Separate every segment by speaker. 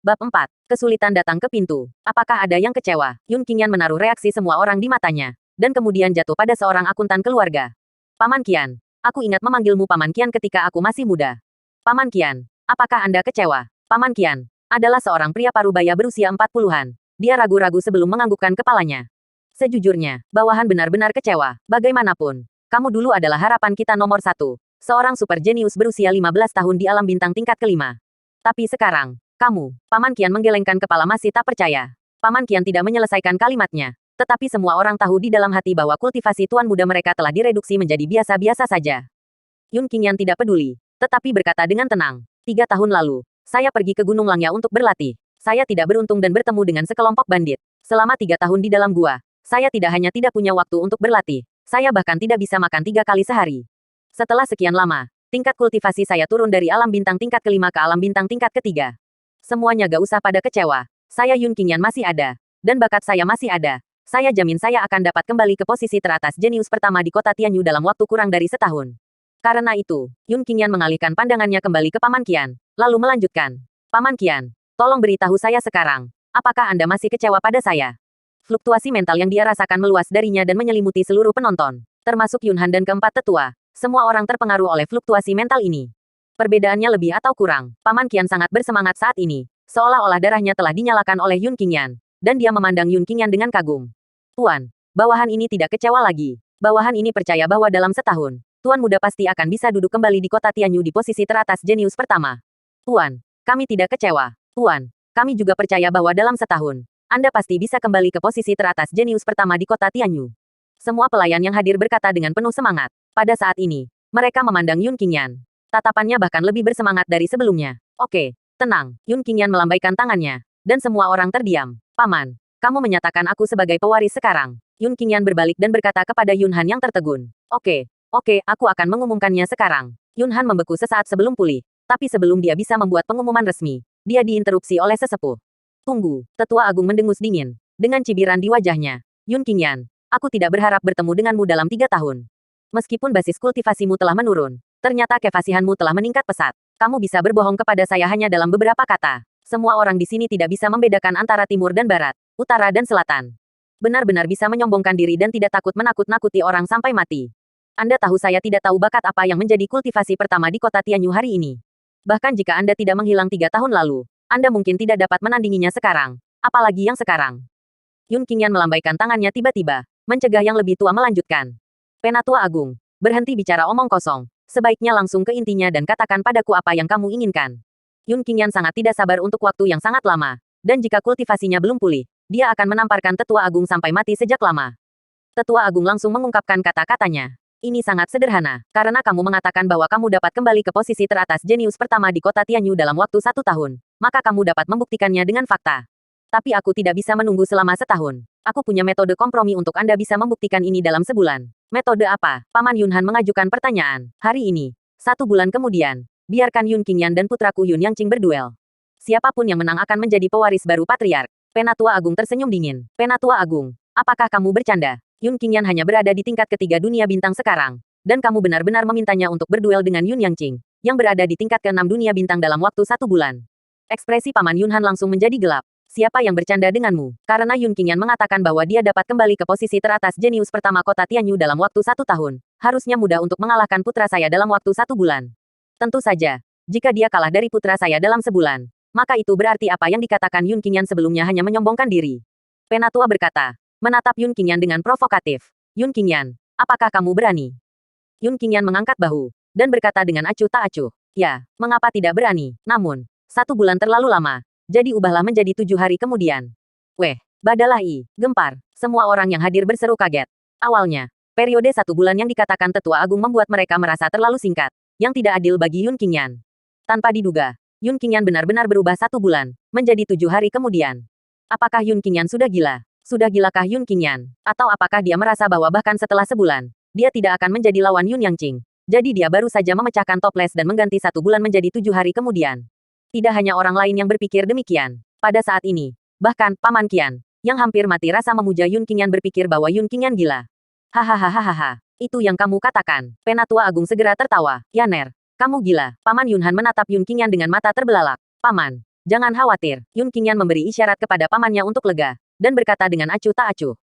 Speaker 1: Bab 4. Kesulitan datang ke pintu. Apakah ada yang kecewa? Yun Qingyan menaruh reaksi semua orang di matanya. Dan kemudian jatuh pada seorang akuntan keluarga. Paman Qian. Aku ingat memanggilmu Paman Qian ketika aku masih muda. Paman Qian. Apakah Anda kecewa? Paman Qian adalah seorang pria parubaya berusia 40-an. Dia ragu-ragu sebelum menganggukkan kepalanya. Sejujurnya, bawahan benar-benar kecewa. Bagaimanapun, kamu dulu adalah harapan kita nomor satu. Seorang super jenius berusia 15 tahun di alam bintang tingkat kelima. Tapi sekarang, kamu, Paman Qian menggelengkan kepala masih tak percaya. Paman Qian tidak menyelesaikan kalimatnya. Tetapi semua orang tahu di dalam hati bahwa kultivasi tuan muda mereka telah direduksi menjadi biasa-biasa saja. Yun Qingyan tidak peduli, tetapi berkata dengan tenang. 3 tahun lalu, saya pergi ke Gunung Langya untuk berlatih. Saya tidak beruntung dan bertemu dengan sekelompok bandit. Selama 3 tahun di dalam gua, saya tidak hanya tidak punya waktu untuk berlatih, saya bahkan tidak bisa makan 3 kali sehari. Setelah sekian lama, tingkat kultivasi saya turun dari alam bintang tingkat kelima ke alam bintang tingkat ketiga. Semuanya gak usah pada kecewa. Saya Yun Qingyan masih ada. Dan bakat saya masih ada. Saya jamin saya akan dapat kembali ke posisi teratas jenius pertama di kota Tianyu dalam waktu kurang dari setahun. Karena itu, Yun Qingyan mengalihkan pandangannya kembali ke Paman Qian, lalu melanjutkan. Paman Qian, tolong beritahu saya sekarang, apakah Anda masih kecewa pada saya? Fluktuasi mental yang dia rasakan meluas darinya dan menyelimuti seluruh penonton, termasuk Yun Han dan keempat tetua. Semua orang terpengaruh oleh fluktuasi mental ini. Perbedaannya lebih atau kurang, Paman Qian sangat bersemangat saat ini, seolah-olah darahnya telah dinyalakan oleh Yun Qingyan, dan dia memandang Yun Qingyan dengan kagum. Tuan, bawahan ini tidak kecewa lagi. Bawahan ini percaya bahwa dalam setahun, Tuan muda pasti akan bisa duduk kembali di kota Tianyu di posisi teratas jenius pertama. Tuan, kami tidak kecewa. Tuan, kami juga percaya bahwa dalam setahun, Anda pasti bisa kembali ke posisi teratas jenius pertama di kota Tianyu. Semua pelayan yang hadir berkata dengan penuh semangat. Pada saat ini, mereka memandang Yun Qingyan. Tatapannya bahkan lebih bersemangat dari sebelumnya. Oke, tenang. Yun Qingyan melambaikan tangannya. Dan semua orang terdiam. Paman, kamu menyatakan aku sebagai pewaris sekarang. Yun Qingyan berbalik dan berkata kepada Yun Han yang tertegun. Oke, aku akan mengumumkannya sekarang. Yun Han membeku sesaat sebelum pulih. Tapi sebelum dia bisa membuat pengumuman resmi, dia diinterupsi oleh sesepuh. Tunggu, tetua agung mendengus dingin. Dengan cibiran di wajahnya. Yun Qingyan, aku tidak berharap bertemu denganmu dalam 3 tahun. Meskipun basis kultivasimu telah menurun, ternyata kefasihanmu telah meningkat pesat. Kamu bisa berbohong kepada saya hanya dalam beberapa kata. Semua orang di sini tidak bisa membedakan antara timur dan barat, utara dan selatan. Benar-benar bisa menyombongkan diri dan tidak takut menakut-nakuti orang sampai mati. Anda tahu saya tidak tahu bakat apa yang menjadi kultivasi pertama di kota Tianyu hari ini. Bahkan jika Anda tidak menghilang 3 tahun lalu, Anda mungkin tidak dapat menandinginya sekarang. Apalagi yang sekarang. Yun Qingyan melambaikan tangannya tiba-tiba, mencegah yang lebih tua melanjutkan. Penatua Agung, berhenti bicara omong kosong. Sebaiknya langsung ke intinya dan katakan padaku apa yang kamu inginkan. Yun Qingyan sangat tidak sabar untuk waktu yang sangat lama. Dan jika kultivasinya belum pulih, dia akan menamparkan Tetua Agung sampai mati sejak lama. Tetua Agung langsung mengungkapkan kata-katanya. Ini sangat sederhana, karena kamu mengatakan bahwa kamu dapat kembali ke posisi teratas jenius pertama di kota Tianyu dalam waktu 1 tahun. Maka kamu dapat membuktikannya dengan fakta. Tapi aku tidak bisa menunggu selama setahun. Aku punya metode kompromi untuk Anda bisa membuktikan ini dalam sebulan. Metode apa? Paman Yun Han mengajukan pertanyaan. Hari ini, 1 bulan kemudian, biarkan Yun Qingyan dan putraku Yun Yangqing berduel. Siapapun yang menang akan menjadi pewaris baru patriark. Penatua Agung tersenyum dingin. Penatua Agung, apakah kamu bercanda? Yun Qingyan hanya berada di tingkat ketiga dunia bintang sekarang. Dan kamu benar-benar memintanya untuk berduel dengan Yun Yangqing, yang berada di tingkat ke-6 dunia bintang dalam waktu 1 bulan. Ekspresi Paman Yun Han langsung menjadi gelap. Siapa yang bercanda denganmu? Karena Yun Qingyan mengatakan bahwa dia dapat kembali ke posisi teratas jenius pertama kota Tianyu dalam waktu 1 tahun. Harusnya mudah untuk mengalahkan putra saya dalam waktu 1 bulan. Tentu saja, jika dia kalah dari putra saya dalam sebulan, maka itu berarti apa yang dikatakan Yun Qingyan sebelumnya hanya menyombongkan diri. Penatua berkata, menatap Yun Qingyan dengan provokatif. Yun Qingyan, apakah kamu berani? Yun Qingyan mengangkat bahu, dan berkata dengan acuh tak acuh. Ya, mengapa tidak berani? Namun, 1 bulan terlalu lama. Jadi ubahlah menjadi 7 hari kemudian. Weh, badalai, gempar. Semua orang yang hadir berseru kaget. Awalnya, periode 1 bulan yang dikatakan Tetua Agung membuat mereka merasa terlalu singkat, yang tidak adil bagi Yun Qingyan. Tanpa diduga, Yun Qingyan benar-benar berubah 1 bulan, menjadi 7 hari kemudian. Apakah Yun Qingyan sudah gila? Sudah gilakah Yun Qingyan? Atau apakah dia merasa bahwa bahkan setelah sebulan, dia tidak akan menjadi lawan Yun Yangqing? Jadi dia baru saja memecahkan toples dan mengganti 1 bulan menjadi 7 hari kemudian. Tidak hanya orang lain yang berpikir demikian. Pada saat ini, bahkan Paman Qian, yang hampir mati rasa memuja Yun Qingyan berpikir bahwa Yun Qingyan gila. Hahaha, itu yang kamu katakan. Penatua Agung segera tertawa. Yaner, kamu gila. Paman Yun Han menatap Yun Qingyan dengan mata terbelalak. Paman, Jangan khawatir. Yun Qingyan memberi isyarat kepada pamannya untuk lega, dan berkata dengan acuh tak acuh.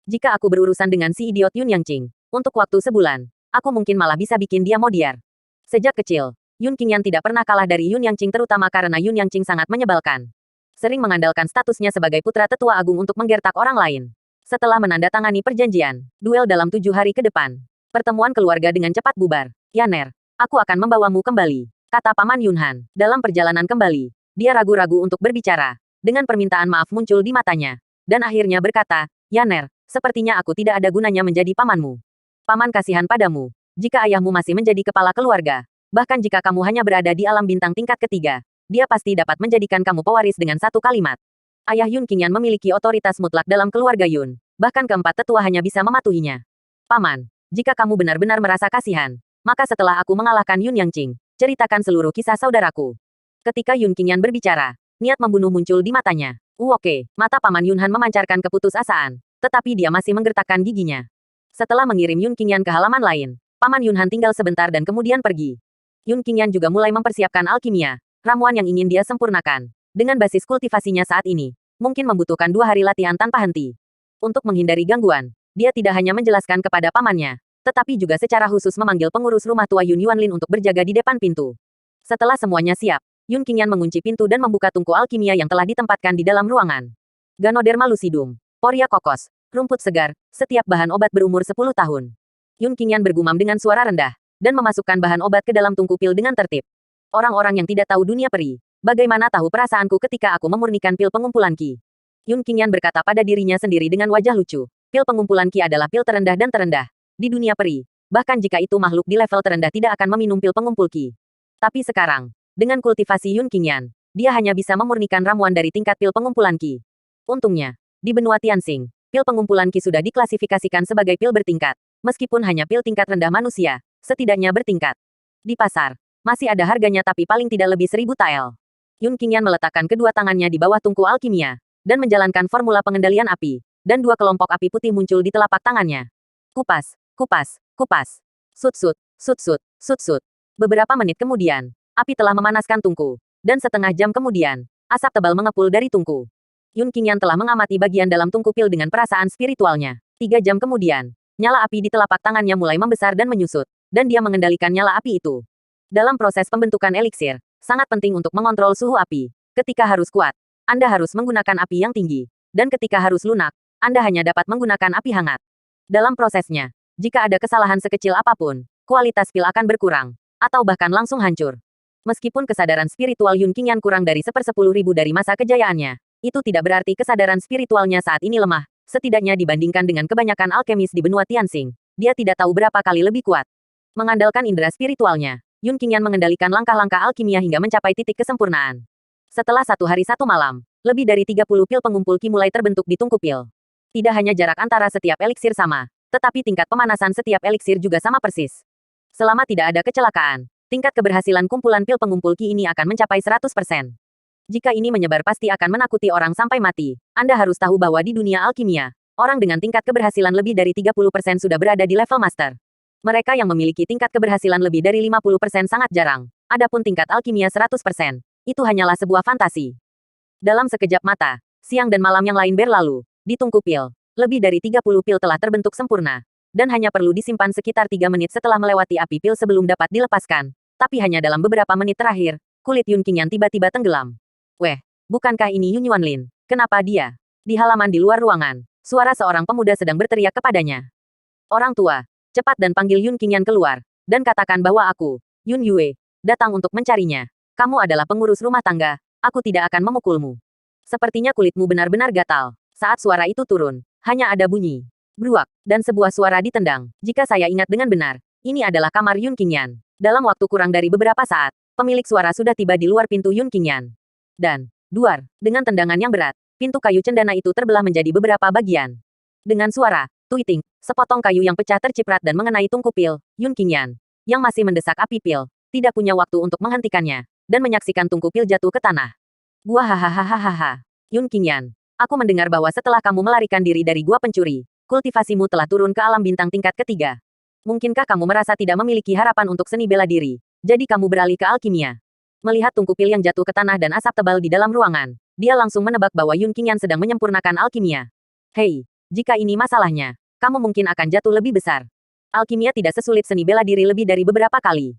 Speaker 1: Jika aku berurusan dengan si idiot Yun Yangqing, untuk waktu sebulan, aku mungkin malah bisa bikin dia modiar. Sejak kecil, Yun Qingyan tidak pernah kalah dari Yun Yangqing terutama karena Yun Yangqing sangat menyebalkan. Sering mengandalkan statusnya sebagai putra tetua agung untuk menggertak orang lain. Setelah menandatangani perjanjian, duel dalam 7 hari ke depan. Pertemuan keluarga dengan cepat bubar. Yaner, aku akan membawamu kembali, kata Paman Yunhan. Dalam perjalanan kembali, dia ragu-ragu untuk berbicara. Dengan permintaan maaf muncul di matanya. Dan akhirnya berkata, Yaner, sepertinya aku tidak ada gunanya menjadi pamanmu. Paman kasihan padamu. Jika ayahmu masih menjadi kepala keluarga, bahkan jika kamu hanya berada di alam bintang tingkat ketiga, dia pasti dapat menjadikan kamu pewaris dengan satu kalimat. Ayah Yun Qingyan memiliki otoritas mutlak dalam keluarga Yun. Bahkan keempat tetua hanya bisa mematuhinya. Paman, jika kamu benar-benar merasa kasihan, maka setelah aku mengalahkan Yun Yangqing, ceritakan seluruh kisah saudaraku. Ketika Yun Qingyan berbicara, niat membunuh muncul di matanya. Oke, mata Paman Yunhan memancarkan keputusasaan, tetapi dia masih menggertakkan giginya. Setelah mengirim Yun Qingyan ke halaman lain, Paman Yunhan tinggal sebentar dan kemudian pergi. Yun Qingyan juga mulai mempersiapkan alkimia, ramuan yang ingin dia sempurnakan. Dengan basis kultivasinya saat ini, mungkin membutuhkan 2 hari latihan tanpa henti. Untuk menghindari gangguan, dia tidak hanya menjelaskan kepada pamannya, tetapi juga secara khusus memanggil pengurus rumah tua Yun Yuanlin untuk berjaga di depan pintu. Setelah semuanya siap, Yun Qingyan mengunci pintu dan membuka tungku alkimia yang telah ditempatkan di dalam ruangan. Ganoderma lucidum, Poria kokos, rumput segar, setiap bahan obat berumur 10 tahun. Yun Qingyan bergumam dengan suara rendah, dan memasukkan bahan obat ke dalam tungku pil dengan tertib. Orang-orang yang tidak tahu dunia peri, bagaimana tahu perasaanku ketika aku memurnikan pil pengumpulan Qi? Yun Qingyan berkata pada dirinya sendiri dengan wajah lucu. Pil pengumpulan Qi adalah pil terendah dan terendah di dunia peri. Bahkan jika itu makhluk di level terendah tidak akan meminum pil pengumpul Qi. Tapi sekarang, dengan kultivasi Yun Qingyan, dia hanya bisa memurnikan ramuan dari tingkat pil pengumpulan Qi. Untungnya, di benua Tianxing, pil pengumpulan Qi sudah diklasifikasikan sebagai pil bertingkat. Meskipun hanya pil tingkat rendah manusia, setidaknya bertingkat. Di pasar, masih ada harganya tapi paling tidak lebih 1000 tael. Yun Qingyan meletakkan kedua tangannya di bawah tungku alkimia, dan menjalankan formula pengendalian api, dan 2 kelompok api putih muncul di telapak tangannya. Kupas, kupas, kupas. Sut-sut, sut-sut, sut-sut. Beberapa menit kemudian, api telah memanaskan tungku, dan setengah jam kemudian, asap tebal mengepul dari tungku. Yun Qingyan telah mengamati bagian dalam tungku pil dengan perasaan spiritualnya. 3 jam kemudian, nyala api di telapak tangannya mulai membesar dan menyusut, dan dia mengendalikan nyala api itu. Dalam proses pembentukan eliksir, sangat penting untuk mengontrol suhu api. Ketika harus kuat, Anda harus menggunakan api yang tinggi. Dan ketika harus lunak, Anda hanya dapat menggunakan api hangat. Dalam prosesnya, jika ada kesalahan sekecil apapun, kualitas pil akan berkurang, atau bahkan langsung hancur. Meskipun kesadaran spiritual Yun Qingyan kurang dari 1/10.000 dari masa kejayaannya, itu tidak berarti kesadaran spiritualnya saat ini lemah. Setidaknya dibandingkan dengan kebanyakan alkemis di benua Tianxing, dia tidak tahu berapa kali lebih kuat. Mengandalkan indera spiritualnya, Yun Qingyan mengendalikan langkah-langkah alkimia hingga mencapai titik kesempurnaan. Setelah 1 hari 1 malam, lebih dari 30 pil pengumpul Qi mulai terbentuk di tungku pil. Tidak hanya jarak antara setiap eliksir sama, tetapi tingkat pemanasan setiap eliksir juga sama persis. Selama tidak ada kecelakaan, tingkat keberhasilan kumpulan pil pengumpul Qi ini akan mencapai 100%. Jika ini menyebar pasti akan menakuti orang sampai mati. Anda harus tahu bahwa di dunia alkimia, orang dengan tingkat keberhasilan lebih dari 30% sudah berada di level master. Mereka yang memiliki tingkat keberhasilan lebih dari 50% sangat jarang. Adapun tingkat alkimia 100%, itu hanyalah sebuah fantasi. Dalam sekejap mata, siang dan malam yang lain berlalu. Di tungku pil, lebih dari 30 pil telah terbentuk sempurna. Dan hanya perlu disimpan sekitar 3 menit setelah melewati api pil sebelum dapat dilepaskan. Tapi hanya dalam beberapa menit terakhir, kulit Yun Qingyan tiba-tiba tenggelam. Weh, bukankah ini Yun Yuanlin? Kenapa dia? Di halaman di luar ruangan, suara seorang pemuda sedang berteriak kepadanya. Orang tua, cepat dan panggil Yun Qingyan keluar, dan katakan bahwa aku, Yun Yue, datang untuk mencarinya. Kamu adalah pengurus rumah tangga, aku tidak akan memukulmu. Sepertinya kulitmu benar-benar gatal. Saat suara itu turun, hanya ada bunyi bruak, dan sebuah suara ditendang. Jika saya ingat dengan benar, ini adalah kamar Yun Qingyan. Dalam waktu kurang dari beberapa saat, pemilik suara sudah tiba di luar pintu Yun Qingyan. Dan, duar, dengan tendangan yang berat, pintu kayu cendana itu terbelah menjadi beberapa bagian. Dengan suara tuiting, sepotong kayu yang pecah terciprat dan mengenai tungku pil, Yun Qingyan, yang masih mendesak api pil, tidak punya waktu untuk menghentikannya, dan menyaksikan tungku pil jatuh ke tanah. Buah hahaha. Yun Qingyan, aku mendengar bahwa setelah kamu melarikan diri dari gua pencuri, kultivasimu telah turun ke alam bintang tingkat ketiga. Mungkinkah kamu merasa tidak memiliki harapan untuk seni bela diri, jadi kamu beralih ke alkimia? Melihat tungku pil yang jatuh ke tanah dan asap tebal di dalam ruangan, dia langsung menebak bahwa Yun Qingyan sedang menyempurnakan alkimia. Hei, jika ini masalahnya, kamu mungkin akan jatuh lebih besar. Alkimia tidak sesulit seni bela diri lebih dari beberapa kali.